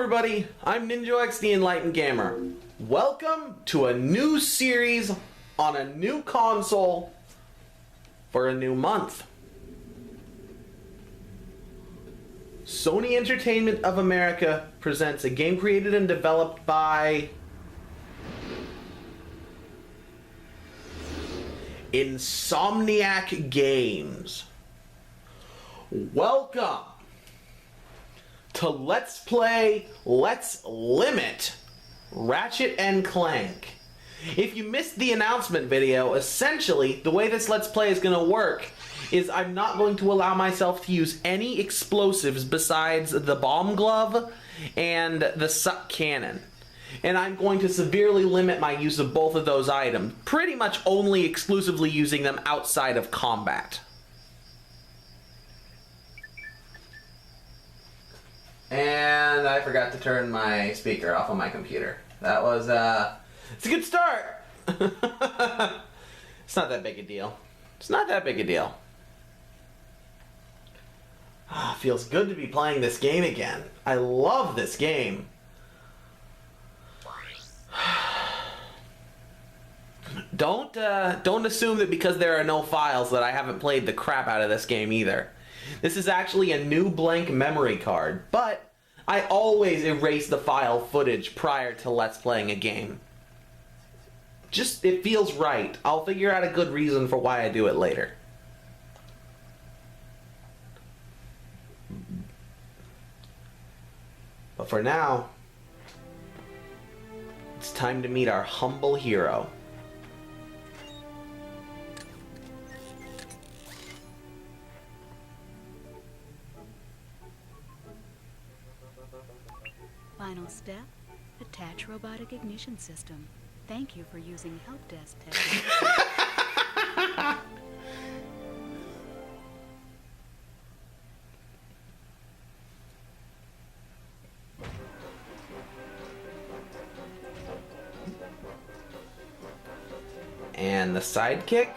everybody, I'm Ninjo X the Enlightened Gamer. Welcome to a new series on a new console for a new month. Sony Entertainment of America presents a game created and developed by Insomniac Games. Welcome to Let's Play, Let's Limit Ratchet and Clank. If you missed the announcement video, essentially the way this Let's Play is going to work is I'm not going to allow myself to use any explosives besides the bomb glove and the suck cannon. And I'm going to severely limit my use of both of those items, pretty much only exclusively using them outside of combat. And I forgot to turn my speaker off on my computer. That was, it's a good start! It's not that big a deal. It's not that big a deal. Feels good to be playing this game again. I love this game. Don't assume that because there are no files that I haven't played the crap out of this game either. This is actually a new blank memory card, but I always erase the file footage prior to Let's Playing a game. Just, it feels right. I'll figure out a good reason for why I do it later. But for now, it's time to meet our humble hero. Final step, attach robotic ignition system. Thank you for using help desk technique. And the sidekick.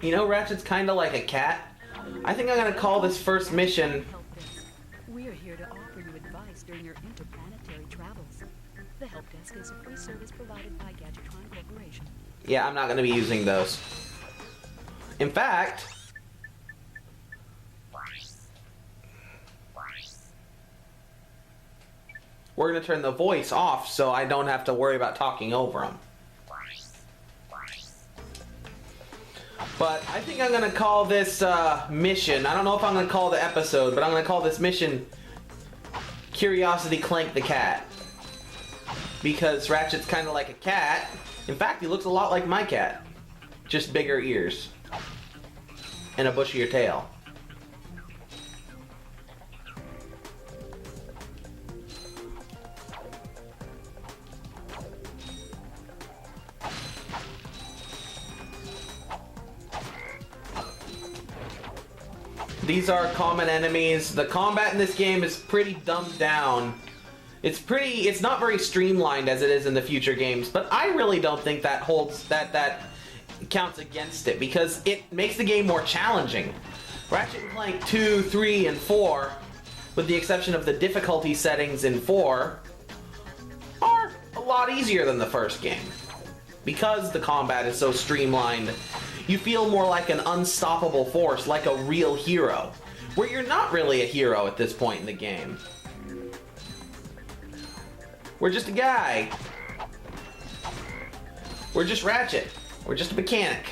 You know, Ratchet's kind of like a cat. I think I'm going to call this first mission... We're here to offer you advice during your interplanetary travels. The help desk is a free service provided by Gadgetron Corporation. Yeah, I'm not going to be using those. In fact... we're going to turn the voice off so I don't have to worry about talking over them. But I think I'm going to call this mission, I don't know if I'm going to call the episode, but I'm going to call this mission Curiosity Clank the Cat. Because Ratchet's kind of like a cat. In fact, he looks a lot like my cat. Just bigger ears. And a bushier tail. These are common enemies. The combat in this game is pretty dumbed down. It's not very streamlined as it is in the future games, but I really don't think that counts against it, because it makes the game more challenging. Ratchet and Clank 2, 3, and 4, with the exception of the difficulty settings in 4, are a lot easier than the first game. Because the combat is so streamlined, you feel more like an unstoppable force, like a real hero, where you're not really a hero at this point in the game. We're just a guy. We're just Ratchet. We're just a mechanic.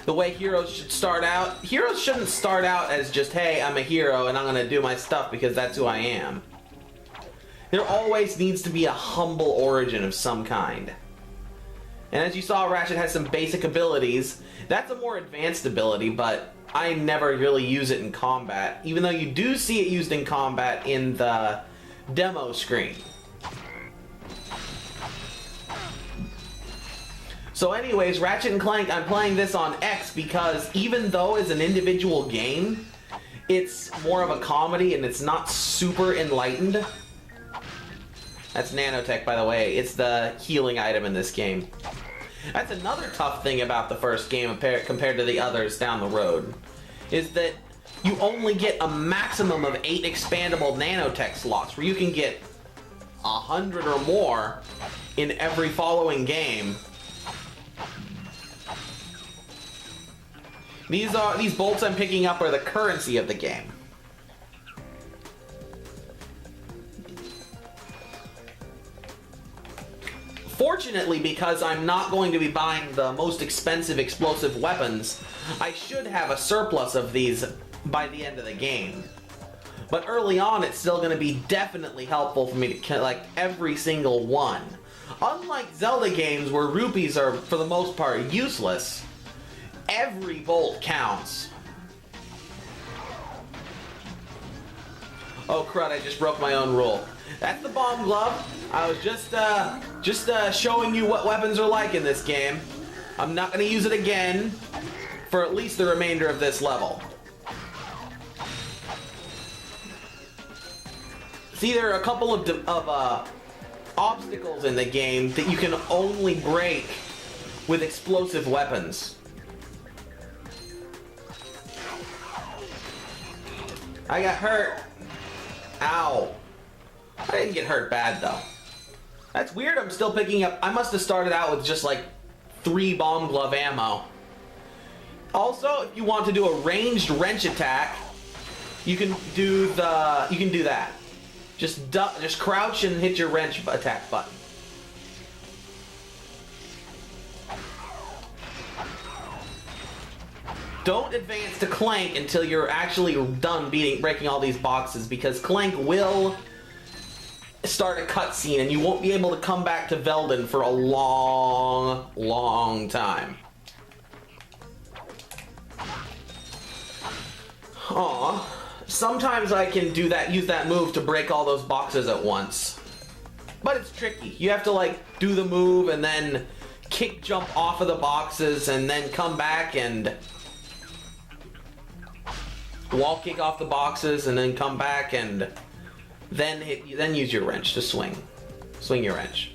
The way heroes should start out, heroes shouldn't start out as just, hey, I'm a hero and I'm gonna do my stuff because that's who I am. There always needs to be a humble origin of some kind. And as you saw, Ratchet has some basic abilities. That's a more advanced ability, but I never really use it in combat, even though you do see it used in combat in the demo screen. So anyways, Ratchet and Clank, I'm playing this on X because even though it's an individual game, it's more of a comedy and it's not super enlightened. That's nanotech, by the way. It's the healing item in this game. That's another tough thing about the first game compared to the others down the road, is that you only get a maximum of 8 expandable nanotech slots, where you can get 100 or more in every following game. These bolts I'm picking up are the currency of the game. Fortunately, because I'm not going to be buying the most expensive explosive weapons, I should have a surplus of these by the end of the game. But early on, it's still going to be definitely helpful for me to collect every single one. Unlike Zelda games where rupees are, for the most part, useless, every bolt counts. Oh crud, I just broke my own rule. That's the bomb glove. I was just showing you what weapons are like in this game. I'm not going to use it again for at least the remainder of this level. See, there are a couple of obstacles in the game that you can only break with explosive weapons. I got hurt. Ow. I didn't get hurt bad, though. That's weird, I'm still picking up... I must have started out with just, like, 3 bomb glove ammo. Also, if you want to do a ranged wrench attack, you can do that. Just crouch and hit your wrench attack button. Don't advance to Clank until you're actually done breaking all these boxes, because Clank will start a cutscene and you won't be able to come back to Veldin for a long, long time. Aw. Sometimes I can use that move to break all those boxes at once. But it's tricky. You have to, like, do the move and then kick jump off of the boxes and then come back and wall kick off the boxes and then come back and then use your wrench to swing your wrench.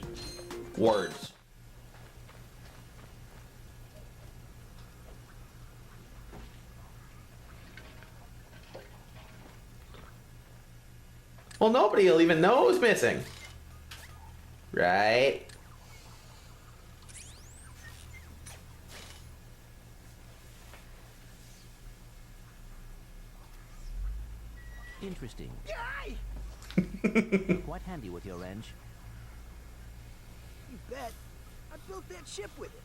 Words. Well, nobody will even know who's missing, right? Interesting. Quite handy with your wrench. You bet. I built that ship with it.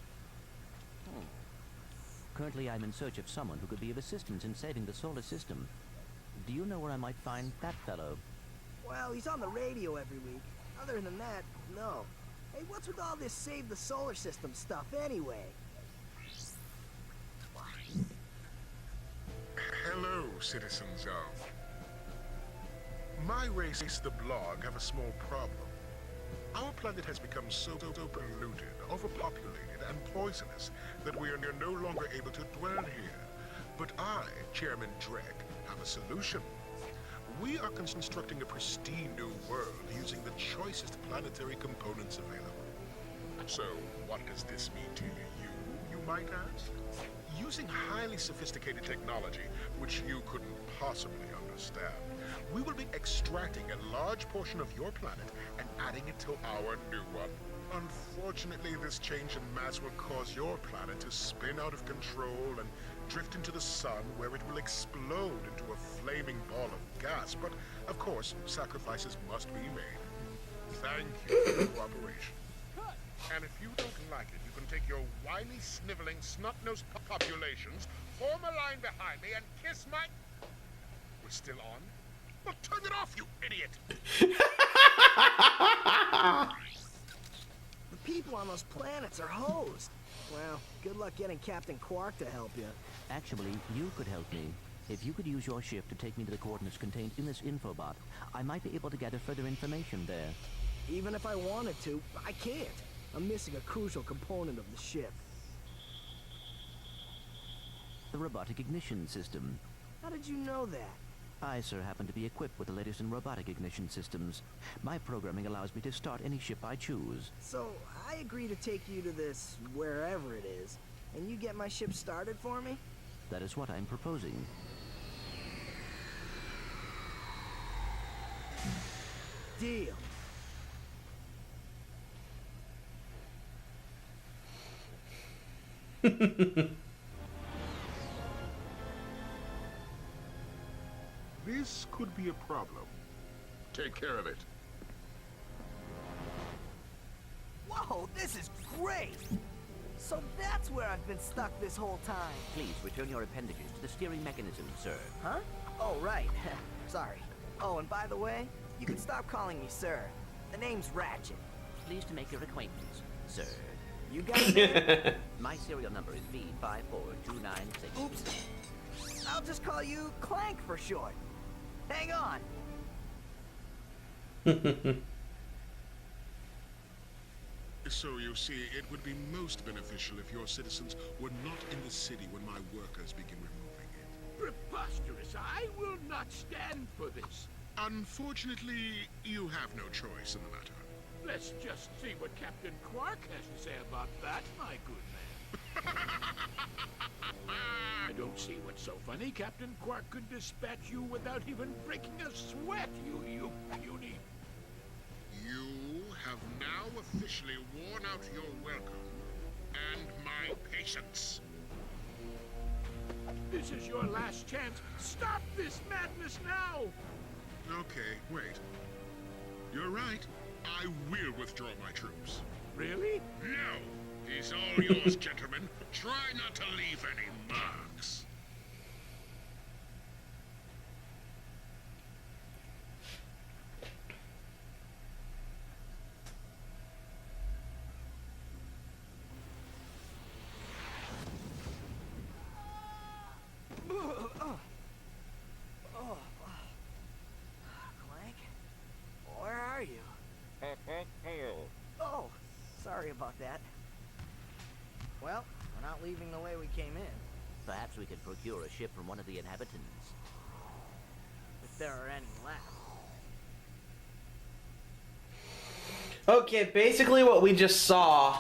Oh. Currently, I'm in search of someone who could be of assistance in saving the solar system. Do you know where I might find that fellow? Well, he's on the radio every week. Other than that, no. Hey, what's with all this save the solar system stuff anyway? Hello, citizens of... My race, the blog, have a small problem. Our planet has become so polluted, overpopulated, and poisonous that we are no longer able to dwell here. But I, Chairman Drek, have a solution. We are constructing a pristine new world using the choicest planetary components available. So, what does this mean to you might ask? Using highly sophisticated technology, which you couldn't possibly understand, we will be extracting a large portion of your planet and adding it to our new one. Unfortunately, this change in mass will cause your planet to spin out of control and drift into the sun, where it will explode into a flaming ball of gas. But, of course, sacrifices must be made. Thank you for your cooperation. And if you don't like it, you can take your whiny, sniveling, snot-nosed populations, form a line behind me, and kiss my... We're still on? Well, turn it off, you idiot! The people on those planets are hosed. Well, good luck getting Captain Quark to help you. Actually, you could help me. If you could use your ship to take me to the coordinates contained in this infobot, I might be able to gather further information there. Even if I wanted to, I can't. I'm missing a crucial component of the ship. The robotic ignition system. How did you know that? I, sir, happen to be equipped with the latest in robotic ignition systems. My programming allows me to start any ship I choose. So, I agree to take you to this wherever it is, and you get my ship started for me? That is what I'm proposing. Deal. This could be a problem. Take care of it. Whoa, this is great! So that's where I've been stuck this whole time. Please return your appendages to the steering mechanism, sir. Huh? Oh, right. Sorry. Oh, and by the way, you can stop calling me sir. The name's Ratchet. Pleased to make your acquaintance, sir. You got it? My serial number is V54296. Oops. I'll just call you Clank for short. Hang on. So you see, it would be most beneficial if your citizens were not in the city when my workers begin removing it. Preposterous! I will not stand for this. Unfortunately, you have no choice in the matter. Let's just see what Captain Quark has to say about that, my good man. I don't see what's so funny. Captain Quark could dispatch you without even breaking a sweat, you puny. You have now officially worn out your welcome and my patience. This is your last chance. Stop this madness now! Okay, wait. You're right. I will withdraw my troops. Really? No! He's all yours, gentlemen. Try not to leave any marks. Clank? Where are you? Oh, sorry about that. Well, we're not leaving the way we came in. Perhaps we could procure a ship from one of the inhabitants. If there are any left. Okay, basically what we just saw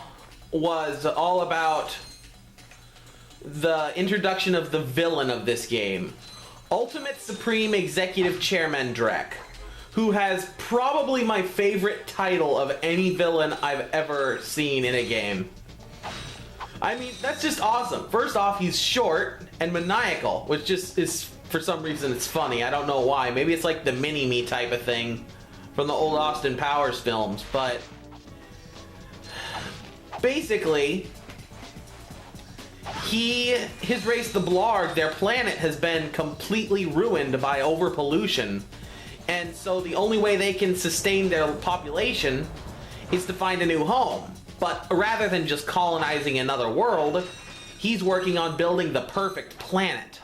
was all about the introduction of the villain of this game. Ultimate Supreme Executive Chairman Drek, who has probably my favorite title of any villain I've ever seen in a game. I mean, that's just awesome. First off, he's short and maniacal, which just is, for some reason, it's funny. I don't know why. Maybe it's like the Mini-Me type of thing from the old Austin Powers films, but basically, his race, the Blarg, their planet has been completely ruined by overpollution, and so the only way they can sustain their population is to find a new home. But rather than just colonizing another world, he's working on building the perfect planet.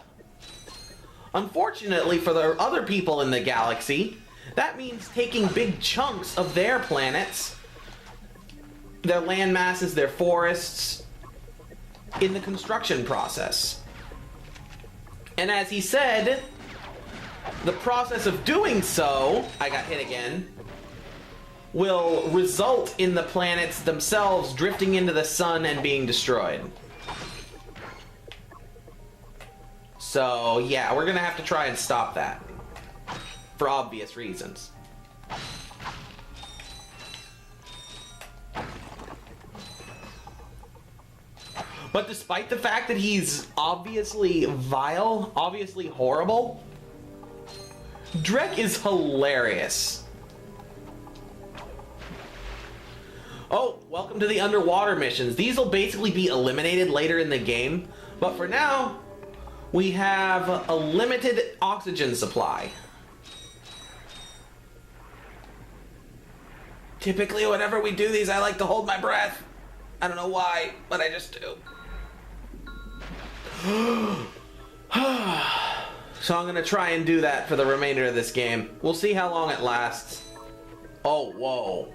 Unfortunately for the other people in the galaxy, that means taking big chunks of their planets, their land masses, their forests, in the construction process. And as he said, the process of doing so, I got hit again, will result in the planets themselves drifting into the sun and being destroyed. So, yeah, we're gonna have to try and stop that. For obvious reasons. But despite the fact that he's obviously vile, obviously horrible, Drek is hilarious. Oh, welcome to the underwater missions. These will basically be eliminated later in the game, but for now, we have a limited oxygen supply. Typically, whenever we do these, I like to hold my breath. I don't know why, but I just do. So I'm gonna try and do that for the remainder of this game. We'll see how long it lasts. Oh, whoa.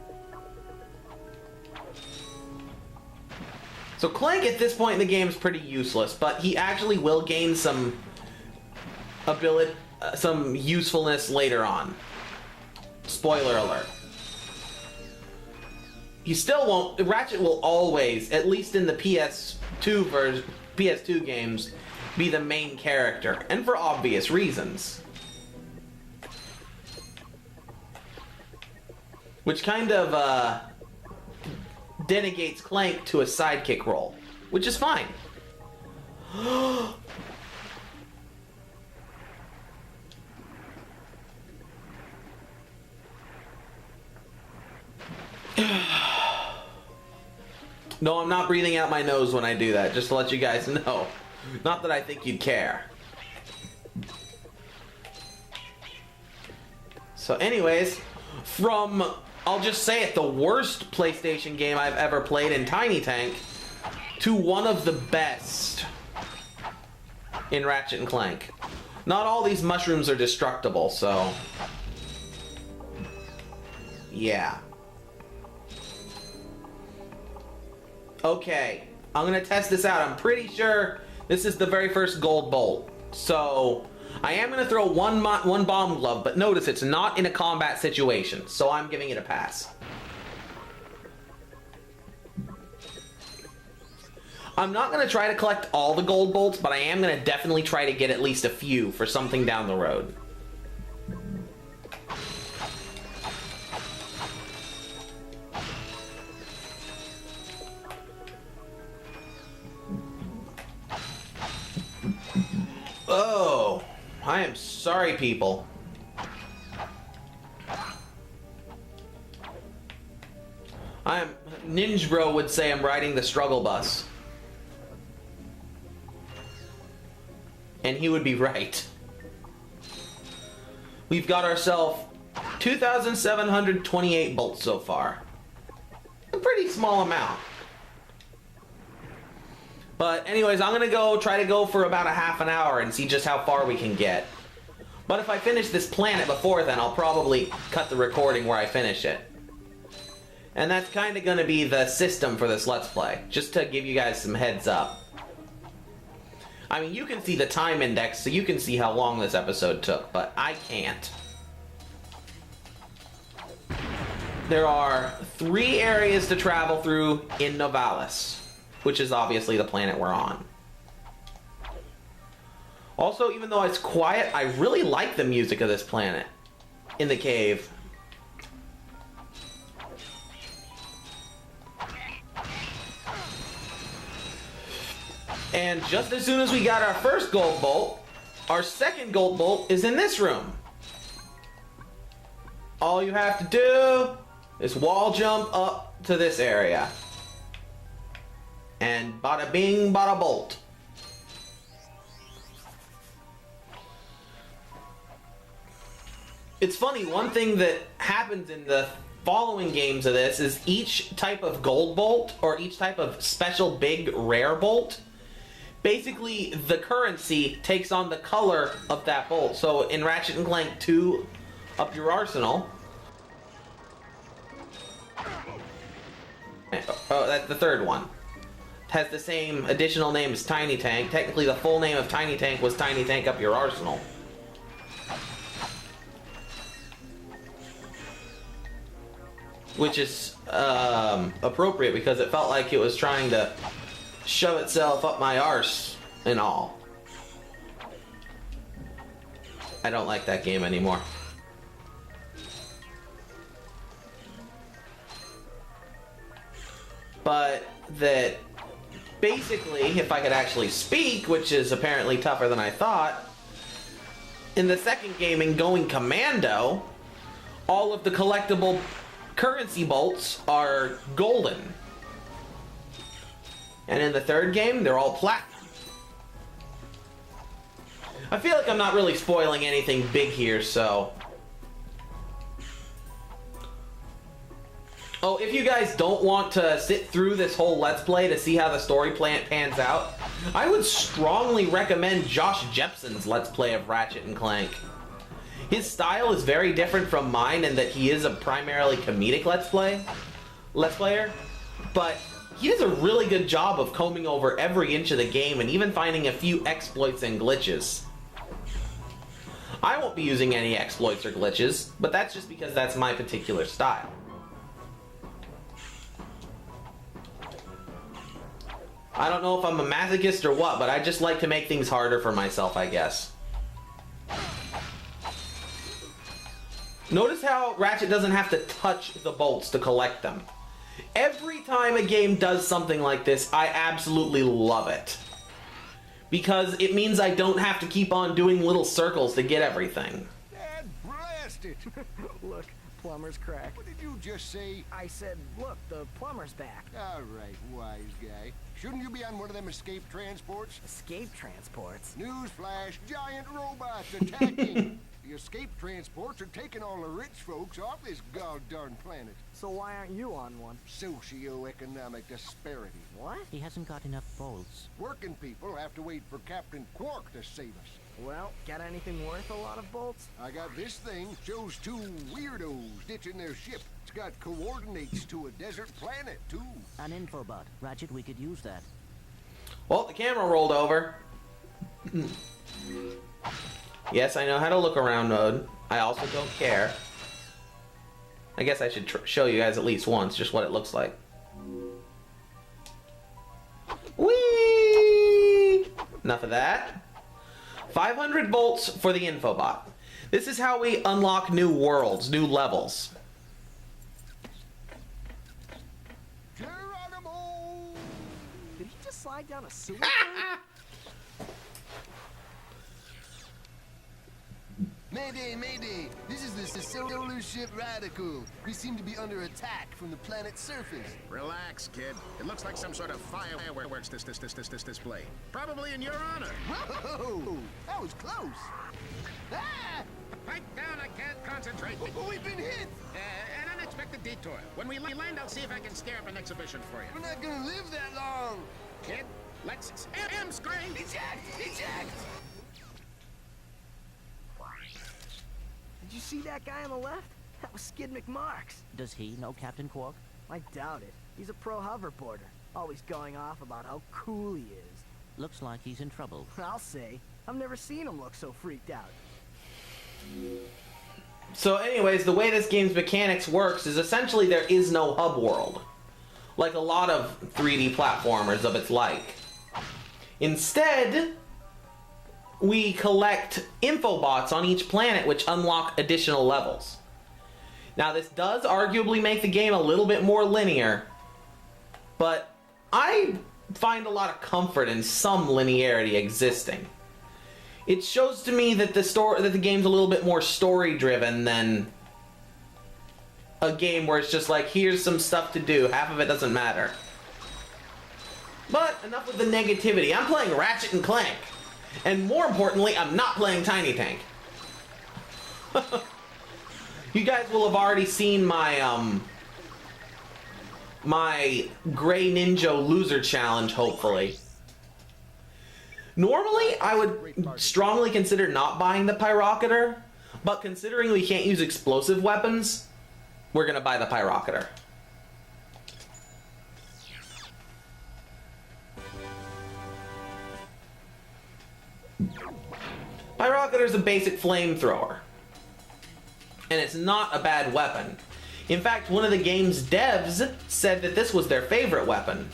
So Clank at this point in the game is pretty useless, but he actually will gain some ability, some usefulness later on. Spoiler alert. He still won't. Ratchet will always, at least in the PS2 version, PS2 games, be the main character, and for obvious reasons. Which kind of delegates Clank to a sidekick role, which is fine. No, I'm not breathing out my nose when I do that, just to let you guys know. Not that I think you'd care. So anyways, from, I'll just say it, the worst PlayStation game I've ever played in Tiny Tank to one of the best in Ratchet and Clank. Not all these mushrooms are destructible, so yeah. Okay, I'm gonna test this out. I'm pretty sure this is the very first gold bolt. So I am gonna throw one bomb glove, but notice it's not in a combat situation, so I'm giving it a pass. I'm not gonna try to collect all the gold bolts, but I am gonna definitely try to get at least a few for something down the road. Oh, I am sorry, people. Ninjo would say I'm riding the struggle bus. And he would be right. We've got ourselves 2,728 bolts so far. A pretty small amount. But anyways, I'm gonna try to go for about a half an hour and see just how far we can get. But if I finish this planet before then, I'll probably cut the recording where I finish it. And that's kind of gonna be the system for this Let's Play, just to give you guys some heads up. I mean, you can see the time index, so you can see how long this episode took, but I can't. There are 3 areas to travel through in Novalis, which is obviously the planet we're on. Also, even though it's quiet, I really like the music of this planet in the cave. And just as soon as we got our first gold bolt, our second gold bolt is in this room. All you have to do is wall jump up to this area. And bada bing, bada bolt. It's funny, one thing that happens in the following games of this is each type of gold bolt, or each type of special big rare bolt, basically the currency takes on the color of that bolt. So in Ratchet and Clank 2, Up Your Arsenal, oh, that's the third one, has the same additional name as Tiny Tank. Technically the full name of Tiny Tank was Tiny Tank Up Your Arsenal. which is appropriate because it felt like it was trying to shove itself up my arse and all. I don't like that game anymore. But that basically, if I could actually speak, which is apparently tougher than I thought, in the second game, in Going Commando, all of the collectible currency bolts are golden. And in the third game, they're all platinum. I feel like I'm not really spoiling anything big here, so... Oh, if you guys don't want to sit through this whole Let's Play to see how the story pans out, I would strongly recommend Josh Jepson's Let's Play of Ratchet and Clank. His style is very different from mine in that he is a primarily comedic Let's Player, but he does a really good job of combing over every inch of the game and even finding a few exploits and glitches. I won't be using any exploits or glitches, but that's just because that's my particular style. I don't know if I'm a masochist or what, but I just like to make things harder for myself, I guess. Notice how Ratchet doesn't have to touch the bolts to collect them. Every time a game does something like this, I absolutely love it. Because it means I don't have to keep on doing little circles to get everything. Dad, blast it! Look, plumber's crack. What did you just say? I said, look, the plumber's back. All right, wise guy. Shouldn't you be on one of them escape transports? Escape transports? Newsflash, giant robots attacking! The escape transports are taking all the rich folks off this goddamn planet. So why aren't you on one? Socioeconomic disparity. What? He hasn't got enough bolts. Working people have to wait for Captain Quark to save us. Well, got anything worth a lot of bolts? I got this thing, shows two weirdos ditching their ship. It's got coordinates to a desert planet, too. An infobot. Ratchet, we could use that. Well, the camera rolled over. Yes, I know how to look around mode. I also don't care. I guess I should show you guys at least once just what it looks like. Whee! Enough of that. 500 volts for the infobot. This is how we unlock new worlds, new levels. Geronimo! Did he just slide down a sewer? Mayday, mayday! This is the solar ship Radical. We seem to be under attack from the planet's surface. Relax, kid. It looks like some sort of fireworks display. Probably in your honor. Whoa! That was close! Ah! Pipe down, I can't concentrate. We've been hit! An unexpected detour. When we land, I'll see if I can scare up an exhibition for you. We're not gonna live that long! Kid, let's M-screen! Eject! Eject! Did you see that guy on the left? That was Skid McMarks. Does he know Captain Quark? I doubt it. He's a pro hoverboarder, always going off about how cool he is. Looks like he's in trouble. I'll say. I've never seen him look so freaked out. So anyways, the way this game's mechanics works is essentially there is no hub world. Like a lot of 3D platformers of its like. Instead, we collect infobots on each planet which unlock additional levels. Now this does arguably make the game a little bit more linear, but I find a lot of comfort in some linearity existing. It shows to me that the game's a little bit more story driven than a game where it's just like, here's some stuff to do, half of it doesn't matter. But enough with the negativity. I'm playing Ratchet and Clank. And more importantly, I'm not playing Tiny Tank. You guys will have already seen my my Gray Ninjo loser challenge, hopefully. Normally, I would strongly consider not buying the Pyrocator, but considering we can't use explosive weapons, we're gonna buy the Pyrocator. Pyrocator is a basic flamethrower, and it's not a bad weapon. In fact, one of the game's devs said that this was their favorite weapon.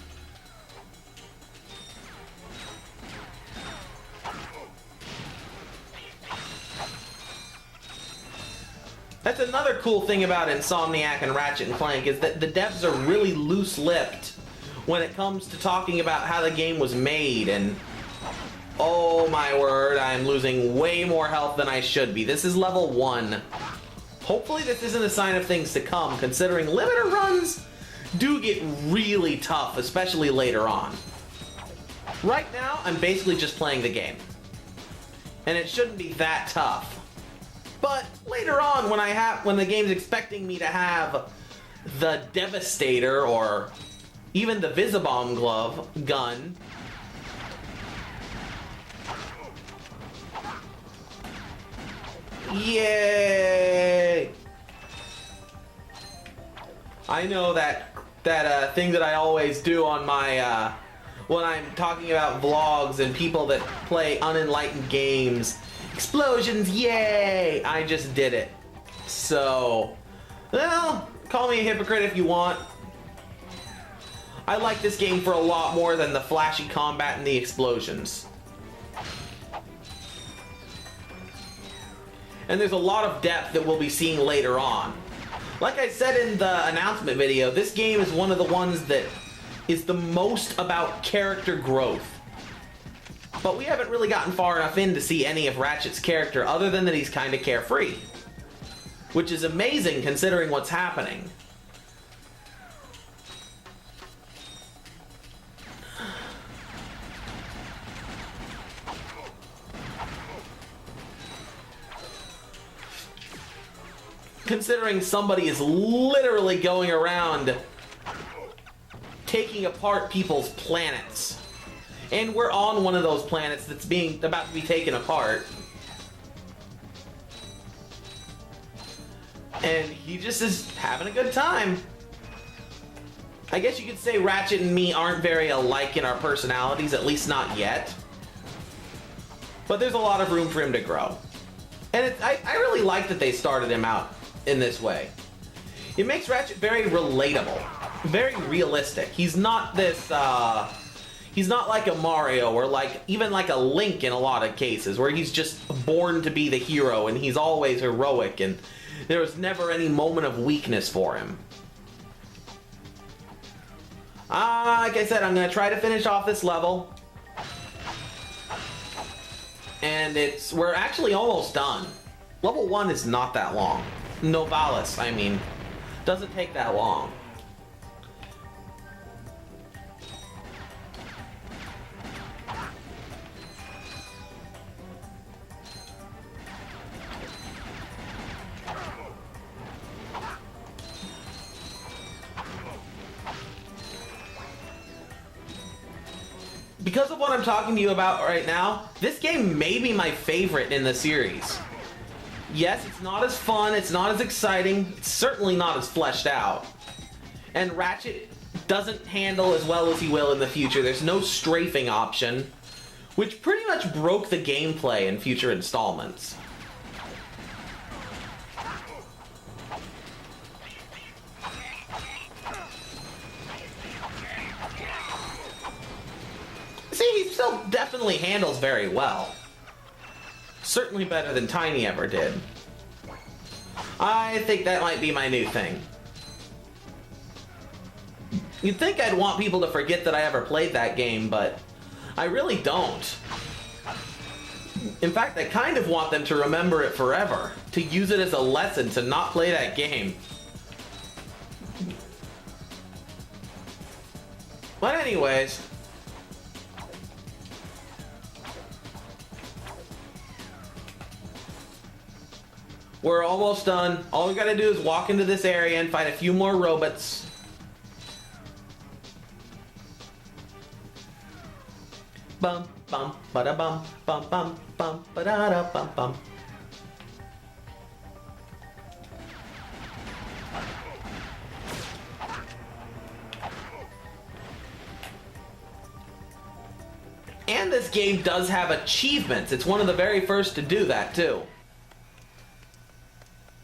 That's another cool thing about Insomniac and Ratchet and Clank, is that the devs are really loose-lipped when it comes to talking about how the game was made, and oh my word, I'm losing way more health than I should be. This is level 1. Hopefully this isn't a sign of things to come, considering limiter runs do get really tough, especially later on. Right now, I'm basically just playing the game, and it shouldn't be that tough. But later on, when the game's expecting me to have the Devastator or even the Visibomb gun, yay! I know that thing that I always do on my when I'm talking about vlogs and people that play unenlightened games. Explosions, yay! I just did it. So, well, call me a hypocrite if you want. I like this game for a lot more than the flashy combat and the explosions. And there's a lot of depth that we'll be seeing later on. Like I said in the announcement video, this game is one of the ones that is the most about character growth. But we haven't really gotten far enough in to see any of Ratchet's character other than that he's kind of carefree. Which is amazing considering what's happening. Considering somebody is literally going around taking apart people's planets. And we're on one of those planets that's about to be taken apart. And he just is having a good time. I guess you could say Ratchet and me aren't very alike in our personalities, at least not yet. But there's a lot of room for him to grow. And I really like that they started him out in this way. It makes Ratchet very relatable, very realistic. He's not this, he's not like a Mario or even like a Link in a lot of cases, where he's just born to be the hero and he's always heroic and there was never any moment of weakness for him. Like I said, I'm going to try to finish off this level. And we're actually almost done. Level 1 is not that long. Novalis, I mean. Doesn't take that long. Because of what I'm talking to you about right now, this game may be my favorite in the series. Yes, it's not as fun, it's not as exciting, it's certainly not as fleshed out. And Ratchet doesn't handle as well as he will in the future. There's no strafing option, which pretty much broke the gameplay in future installments. See, he still definitely handles very well. Certainly better than Tiny ever did. I think that might be my new thing. You'd think I'd want people to forget that I ever played that game, but I really don't. In fact, I kind of want them to remember it forever, to use it as a lesson to not play that game. But anyways, we're almost done. All we gotta do is walk into this area and fight a few more robots. Bum bum ba-da bum bum bum bum ba-da-da bum bum. And this game does have achievements. It's one of the very first to do that too.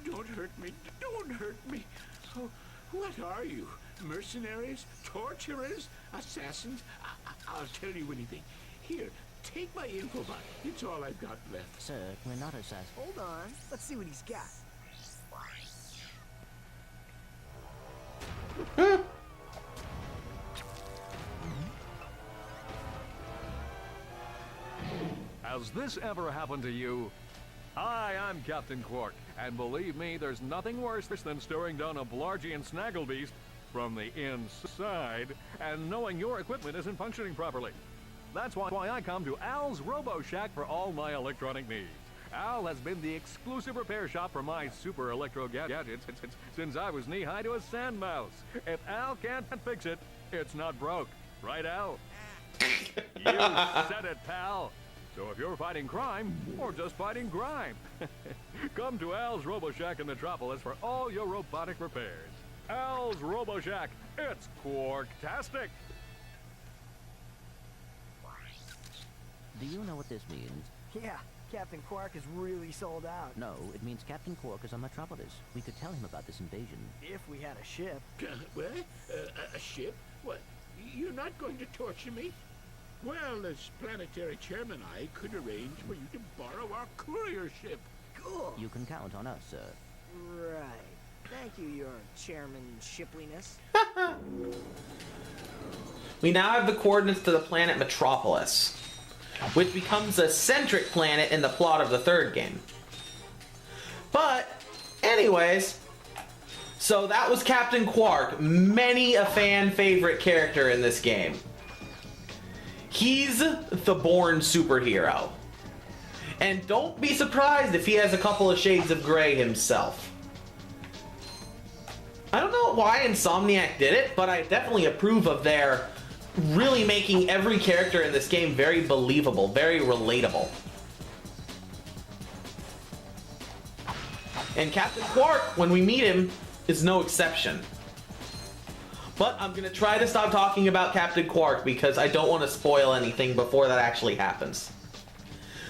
Don't hurt me. Don't hurt me. Oh, what are you? Mercenaries? Torturers? Assassins? I'll tell you anything. Here, take my info bot. It's all I've got left. Sir, we're not assassins. Hold on. Let's see what he's got. Has this ever happened to you? Hi, I'm Captain Quark, and believe me, there's nothing worse than staring down a Blargian snagglebeast from the inside and knowing your equipment isn't functioning properly. That's why I come to Al's Robo Shack for all my electronic needs. Al has been the exclusive repair shop for my super electro gadgets since I was knee-high to a sand mouse. If Al can't fix it, it's not broke. Right, Al? You said it, pal. So if you're fighting crime, or just fighting grime, come to Al's Robo Shack in Metropolis for all your robotic repairs. Al's Robo Shack, it's Quarktastic! Do you know what this means? Yeah, Captain Quark is really sold out. No, it means Captain Quark is on Metropolis. We could tell him about this invasion. If we had a ship. What? A ship? What? You're not going to torture me? Well, as planetary chairman, I could arrange for you to borrow our courier ship. Cool. You can count on us, sir. Right. Thank you, your chairman shipliness. We now have the coordinates to the planet Metropolis, which becomes a centric planet in the plot of the third game. But, anyways, so that was Captain Quark, many a fan favorite character in this game. He's the born superhero. And don't be surprised if he has a couple of shades of gray himself. I don't know why Insomniac did it, but I definitely approve of their really making every character in this game very believable, very relatable. And Captain Quark, when we meet him, is no exception. But I'm going to try to stop talking about Captain Quark because I don't want to spoil anything before that actually happens.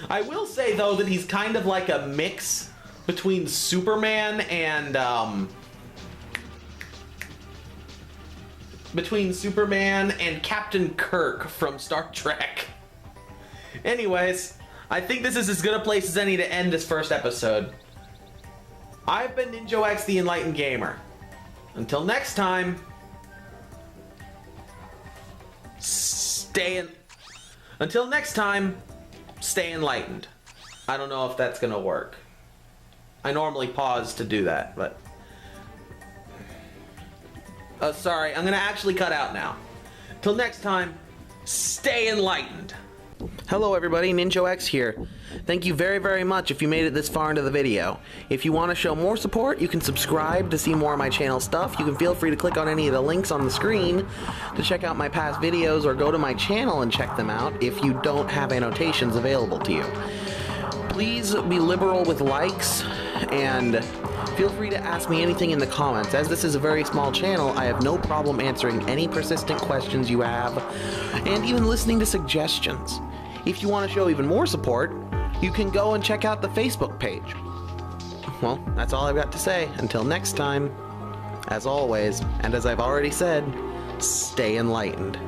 I will say, though, that he's kind of like a mix between Superman and, Captain Kirk from Star Trek. Anyways, I think this is as good a place as any to end this first episode. I've been Ninjo X, the Enlightened Gamer. Until next time, stay enlightened. I don't know if that's gonna work. I normally pause to do that, but... sorry, I'm gonna actually cut out now. Till next time, stay enlightened. Hello everybody, Ninjo X here. Thank you very, very much if you made it this far into the video. If you want to show more support, you can subscribe to see more of my channel stuff. You can feel free to click on any of the links on the screen to check out my past videos, or go to my channel and check them out if you don't have annotations available to you. Please be liberal with likes, and feel free to ask me anything in the comments. As this is a very small channel, I have no problem answering any persistent questions you have, and even listening to suggestions. If you want to show even more support, you can go and check out the Facebook page. Well, that's all I've got to say. Until next time, as always, and as I've already said, stay enlightened.